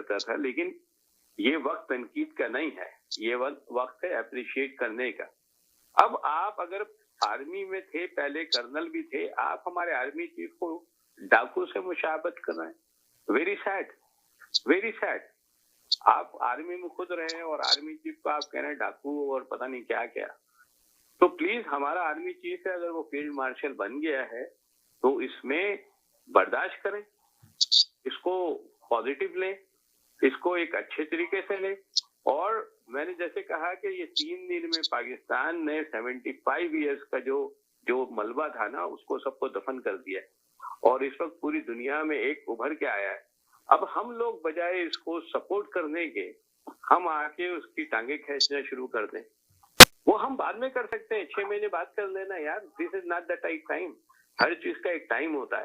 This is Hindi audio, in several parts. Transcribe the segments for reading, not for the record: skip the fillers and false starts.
करता था, लेकिन ये वक्त तनकीद का नहीं है, ये वक्त है अप्रिशिएट करने का। अब आप अगर आर्मी में थे, पहले कर्नल भी थे, आप हमारे आर्मी चीफ को डाकू से मुशाबत कर रहे हैं। Very sad, very sad. आप आर्मी में खुद रहे हैं और आर्मी चीफ को आप कह रहे हैं डाकू और पता नहीं क्या क्या। तो प्लीज, हमारा आर्मी चीफ है, अगर वो फील्ड मार्शल बन गया है तो इसमें बर्दाश्त करें, इसको पॉजिटिव लें, इसको एक अच्छे तरीके से लें। और मैंने जैसे कहा कि ये 3 दिन में पाकिस्तान ने 75 इयर्स का जो मलबा था ना, उसको सबको दफन कर दिया और इस वक्त पूरी दुनिया में एक उभर के आया है। अब हम लोग बजाय इसको सपोर्ट करने के, हम आके उसकी टांगे खींचना शुरू कर दें। वो हम बाद में कर सकते हैं, 6 महीने बाद कर लेना यार, this is not the time. हर चीज का एक टाइम होता है।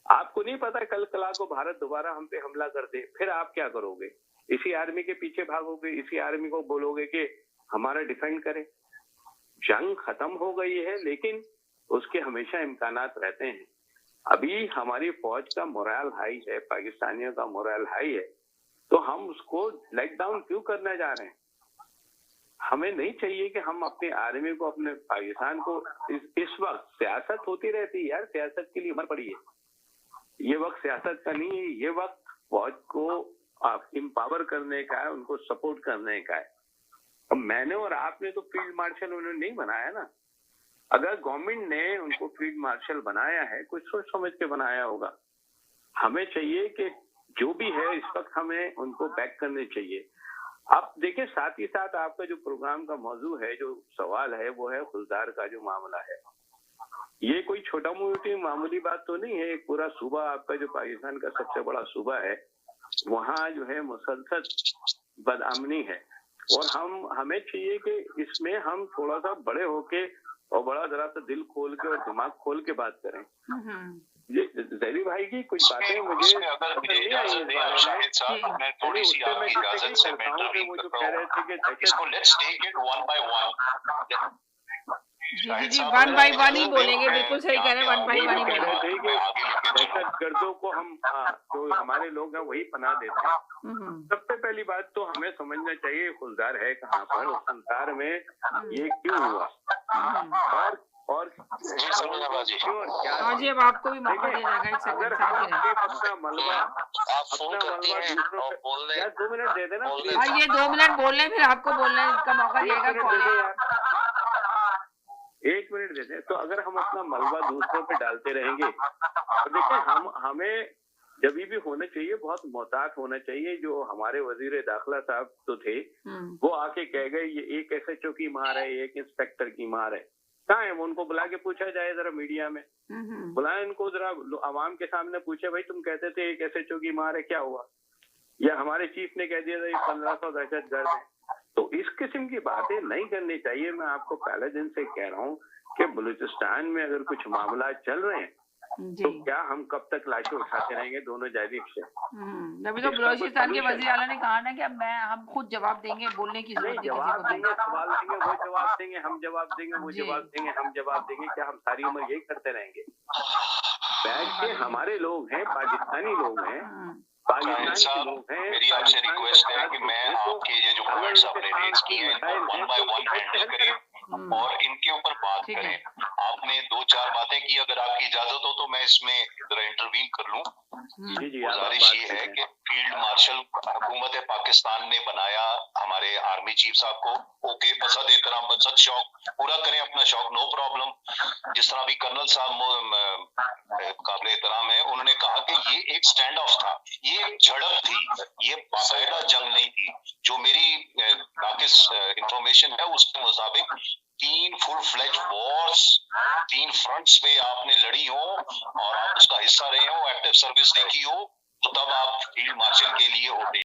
आपको नहीं पता कल कला को भारत दोबारा हम पे हमला कर दे, फिर आप क्या करोगे? इसी आर्मी के पीछे भागोगे, इसी आर्मी को बोलोगे कि हमारा डिफेंड करे। जंग खत्म हो गई है, लेकिन उसके हमेशा इम्कानात रहते हैं। अभी हमारी फौज का मोरल हाई है, पाकिस्तानियों का मोरल हाई है, तो हम उसको लेट डाउन क्यों करने जा रहे हैं? हमें नहीं चाहिए कि हम अपनी आर्मी को, अपने पाकिस्तान को इस वक्त सियासत होती रहती है यार, सियासत के लिए उम्र पड़ी है। ये वक्त सियासत का नहीं है, ये वक्त फौज को एम्पावर करने का है, उनको सपोर्ट करने का है। अब मैंने और आपने तो फील्ड मार्शल उन्होंने नहीं बनाया ना। अगर गवर्नमेंट ने उनको फील्ड मार्शल बनाया है, कुछ सोच समझ के बनाया होगा। हमें चाहिए कि जो भी है इस वक्त हमें उनको बैक करने चाहिए। आप देखिए, साथ ही साथ आपका जो प्रोग्राम का मौजू है, जो सवाल है, वो है खुलदार का जो मामला है। ये कोई छोटा मोटी मामूली बात तो नहीं है। एक पूरा सूबा आपका जो पाकिस्तान का सबसे बड़ा सूबा है, वहाँ जो है मुसलसल बदअमनी है और हमें चाहिए कि इसमें हम थोड़ा सा बड़े होके और बड़ा जरा सा दिल खोल के और दिमाग खोल के बात करें। ये जहरी भाई की कुछ बातें मुझे अगर मुझे इजाजत दें शाहिद साहब, मैं थोड़ी सी आपकी इजाजत से मैं इंटरवीन करता हूं। इसको let's take it one by one. जी, 1 बाय 1 ही बोलेंगे, बिल्कुल सही कह रहे हैं, 1 बाय 1 ही बोलेंगे। दहशतगर्दों को हम जो हमारे लोग हैं वही पनाह देते हैं। सबसे पहली बात तो हमें समझना चाहिए खुलदार है कहाँ पर, उस संसार में ये क्यों हुआ और जी, अब आपको भी मौका दिया जाएगा। अगर हम अपना मलबा यार 2 मिनट दे देना। ये 2 मिनट बोल रहे, फिर आपको बोलने का मौका दिएगा। 1 मिनट देते हैं। तो अगर हम अपना मलबा दूसरों पे डालते रहेंगे, और देखिए हमें जब भी होना चाहिए, बहुत मोहतात होना चाहिए। जो हमारे वजीर दाखिला साहब तो थे, वो आके कह गए ये एक SHO की मार है, एक इंस्पेक्टर की मार है। कहाँ है वो? उनको बुला के पूछा जाए जरा, मीडिया में बुलाए इनको, जरा आवाम के सामने पूछे, भाई तुम कहते थे एक SHO की मार है, क्या हुआ? या हमारे चीफ ने कह दिया था ये 1500 दहशतगर्द है। तो इस किस्म की बातें नहीं करनी चाहिए। मैं आपको पहले दिन से कह रहा हूँ कि बलूचिस्तान में अगर कुछ मामला चल रहे हैं तो क्या हम कब तक लाशें उठाते रहेंगे दोनों जानिब से? अभी तो बलूचिस्तान के वज़ीर आला ने कहा ना कि अब हम खुद जवाब देंगे, बोलने की जरूरत नहीं, जवाब देंगे, सवाल देंगे, वो जवाब देंगे, हम जवाब देंगे, वो जवाब देंगे, हम जवाब देंगे। क्या हम सारी उम्र यही करते रहेंगे? बैठ के हमारे लोग हैं, पाकिस्तानी लोग हैं, पाकिस्तान के लोग हैं। मेरी आपसे रिक्वेस्ट है कि मैं आपके ये जो पॉइंट्स आपने रेज किए हैं 1 बाय 1 हैंडल करें और इनके ऊपर बात करें। आपने 2-4 बातें की, अगर आपकी इजाजत हो तो मैं इसमें जरा इंटरवीन कर लूं। गुजारिश ये है कि फील्ड मार्शल हुकूमत पाकिस्तान ने बनाया हमारे आर्मी चीफ साहब को, ओके, बसद एहतराम, बसद शौक पूरा करें अपना शौक, नो प्रॉब्लम। जिस तरह भी कर्नल साहब काबिल एहतराम है, उन्होंने कहा कि ये एक स्टैंड ऑफ था, ये एक झड़प थी, ये बाकायदा जंग नहीं थी। जो मेरी नाकिस इंफॉर्मेशन है उसके मुताबिक 3 फुल फ्लेज वॉर्स 3 फ्रंट्स पे आपने लड़ी हो और आप उसका हिस्सा रहे हो, एक्टिव सर्विस देखी हो, तो तब आप फील्ड मार्शल के लिए होते।